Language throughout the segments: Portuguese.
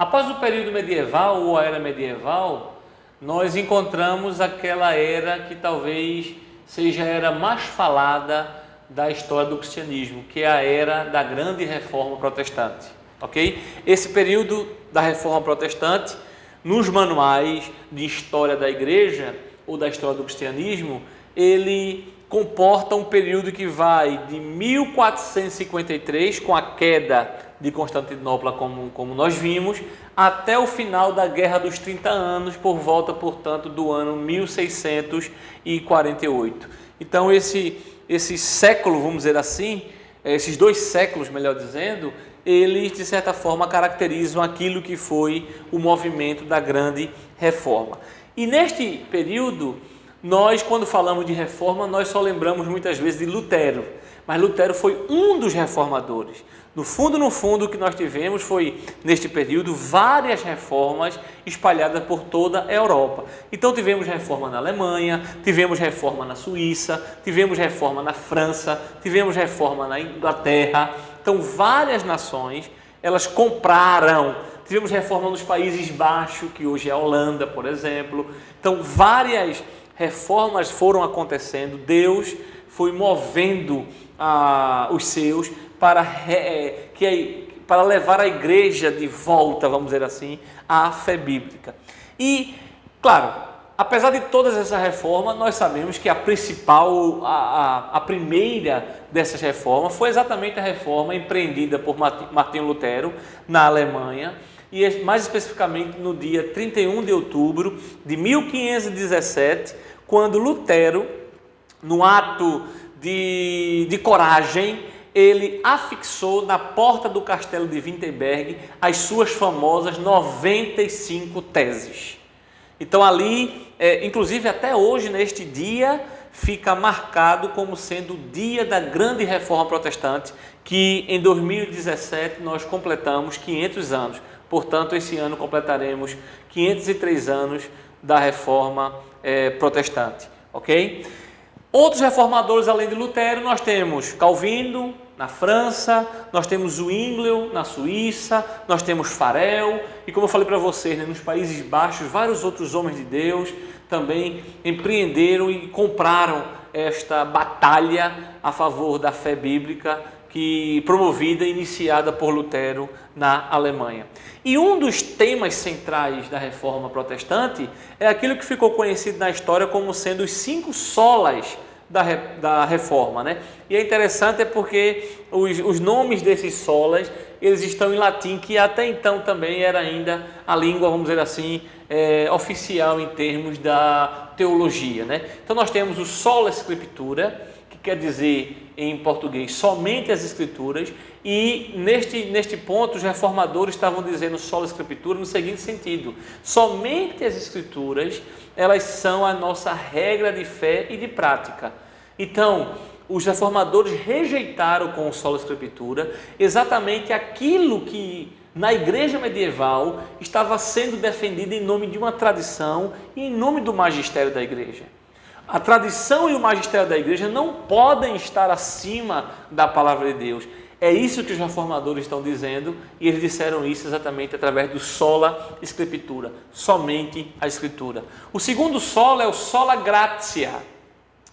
Após o período medieval ou a era medieval, nós encontramos aquela era que talvez seja a era mais falada da história do cristianismo, que é a era da grande reforma protestante, ok? Esse período da reforma protestante, nos manuais de história da igreja ou da história do cristianismo, ele comporta um período que vai de 1453, com a queda de Constantinopla, como nós vimos, até o final da Guerra dos 30 Anos, por volta, portanto, do ano 1648. Então, esse século, vamos dizer assim, esses 2 séculos, melhor dizendo, eles, de certa forma, caracterizam aquilo que foi o movimento da grande reforma. E neste período, nós, quando falamos de reforma, nós só lembramos muitas vezes de Lutero, mas Lutero foi um dos reformadores. No fundo, o que nós tivemos foi, neste período, várias reformas espalhadas por toda a Europa. Então, tivemos reforma na Alemanha, tivemos reforma na Suíça, tivemos reforma na França, tivemos reforma na Inglaterra. Então, várias nações, elas compraram. Tivemos reforma nos Países Baixos, que hoje é a Holanda, por exemplo. Então, várias reformas foram acontecendo. Deus foi movendo os seus para levar a igreja de volta, vamos dizer assim, à fé bíblica. E, claro, apesar de todas essas reformas, nós sabemos que a principal, a primeira dessas reformas foi exatamente a reforma empreendida por Martinho Lutero na Alemanha, e mais especificamente no dia 31 de outubro de 1517, quando Lutero, no ato de coragem, ele afixou na porta do castelo de Wittenberg as suas famosas 95 teses. Então ali, inclusive até hoje, neste dia, fica marcado como sendo o dia da grande reforma protestante, que em 2017 nós completamos 500 anos. Portanto, esse ano completaremos 503 anos da reforma protestante, ok? Outros reformadores além de Lutero, nós temos Calvino na França, nós temos Zwinglio na Suíça, nós temos Farel, e como eu falei para vocês, nos Países Baixos, vários outros homens de Deus também empreenderam e compraram esta batalha a favor da fé bíblica, promovida e iniciada por Lutero na Alemanha. E um dos temas centrais da reforma protestante é aquilo que ficou conhecido na história como sendo os 5 solas da reforma, né? E é interessante porque os nomes desses solas, eles estão em latim, que até então também era ainda a língua, vamos dizer assim, oficial em termos da teologia, né? Então nós temos o sola scriptura, que quer dizer em português somente as escrituras, e neste ponto os reformadores estavam dizendo sola scriptura no seguinte sentido: somente as escrituras, elas são a nossa regra de fé e de prática. Então, os reformadores rejeitaram com o sola scriptura exatamente aquilo que na igreja medieval estava sendo defendido em nome de uma tradição e em nome do magistério da igreja. A tradição e o magistério da igreja não podem estar acima da palavra de Deus. É isso que os reformadores estão dizendo, e eles disseram isso exatamente através do sola scriptura, somente a escritura. O segundo sola é o sola gratia,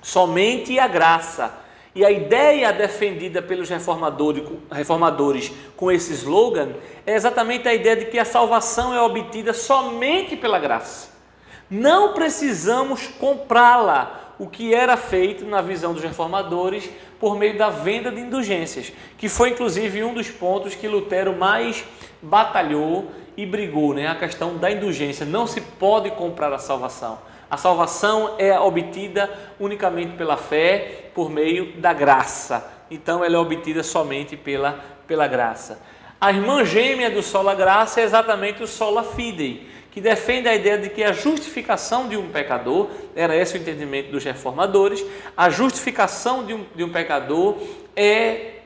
somente a graça. E a ideia defendida pelos reformadores com esse slogan é exatamente a ideia de que a salvação é obtida somente pela graça. Não precisamos comprá-la, o que era feito na visão dos reformadores por meio da venda de indulgências, que foi inclusive um dos pontos que Lutero mais batalhou e brigou, né? A questão da indulgência. Não se pode comprar a salvação. A salvação é obtida unicamente pela fé, por meio da graça. Então ela é obtida somente pela graça. A irmã gêmea do sola graça é exatamente o sola fide, que defende a ideia de que a justificação de um pecador, era esse o entendimento dos reformadores, a justificação de um pecador é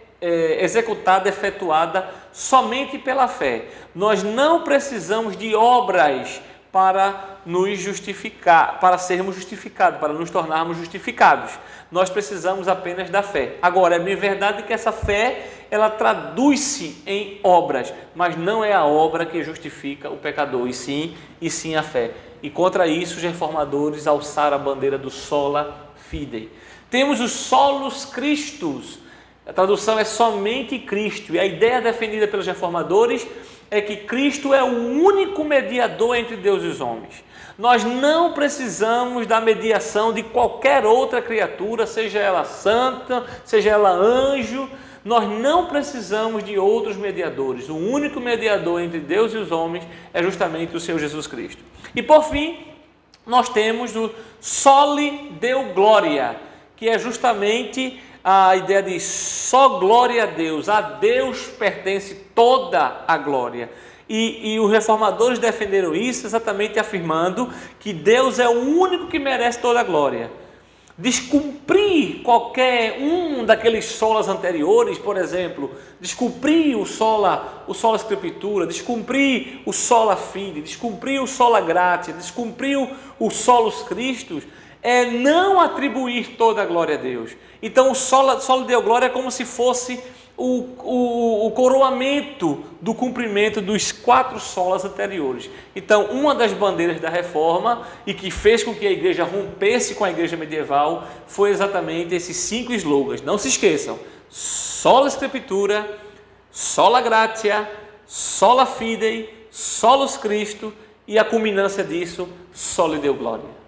executada, efetuada somente pela fé. Nós não precisamos de obras para nos justificar, para sermos justificados, para nos tornarmos justificados. Nós precisamos apenas da fé. Agora, é bem verdade que essa fé, ela traduz-se em obras, mas não é a obra que justifica o pecador, e sim a fé. E contra isso, os reformadores alçaram a bandeira do sola fide. Temos os solos Christus, a tradução é somente Cristo, e a ideia defendida pelos reformadores é que Cristo é o único mediador entre Deus e os homens. Nós não precisamos da mediação de qualquer outra criatura, seja ela santa, seja ela anjo. Nós não precisamos de outros mediadores. O único mediador entre Deus e os homens é justamente o Senhor Jesus Cristo. E por fim, nós temos o Soli Deo Gloria, que é justamente a ideia de só glória a Deus pertence toda a glória. E os reformadores defenderam isso exatamente afirmando que Deus é o único que merece toda a glória. Descumprir qualquer um daqueles solas anteriores, por exemplo, descumprir o sola Scriptura, descumprir o sola fide, descumprir o sola gratia, descumprir o solus Christus, é não atribuir toda a glória a Deus. Então o solo Deo Glória é como se fosse o coroamento do cumprimento dos 4 solas anteriores. Então, uma das bandeiras da reforma e que fez com que a igreja rompesse com a igreja medieval foi exatamente esses 5 slogans. Não se esqueçam: sola Scriptura, sola gratia, sola fide, solus Christo e a culminância disso, soli Deo Gloria.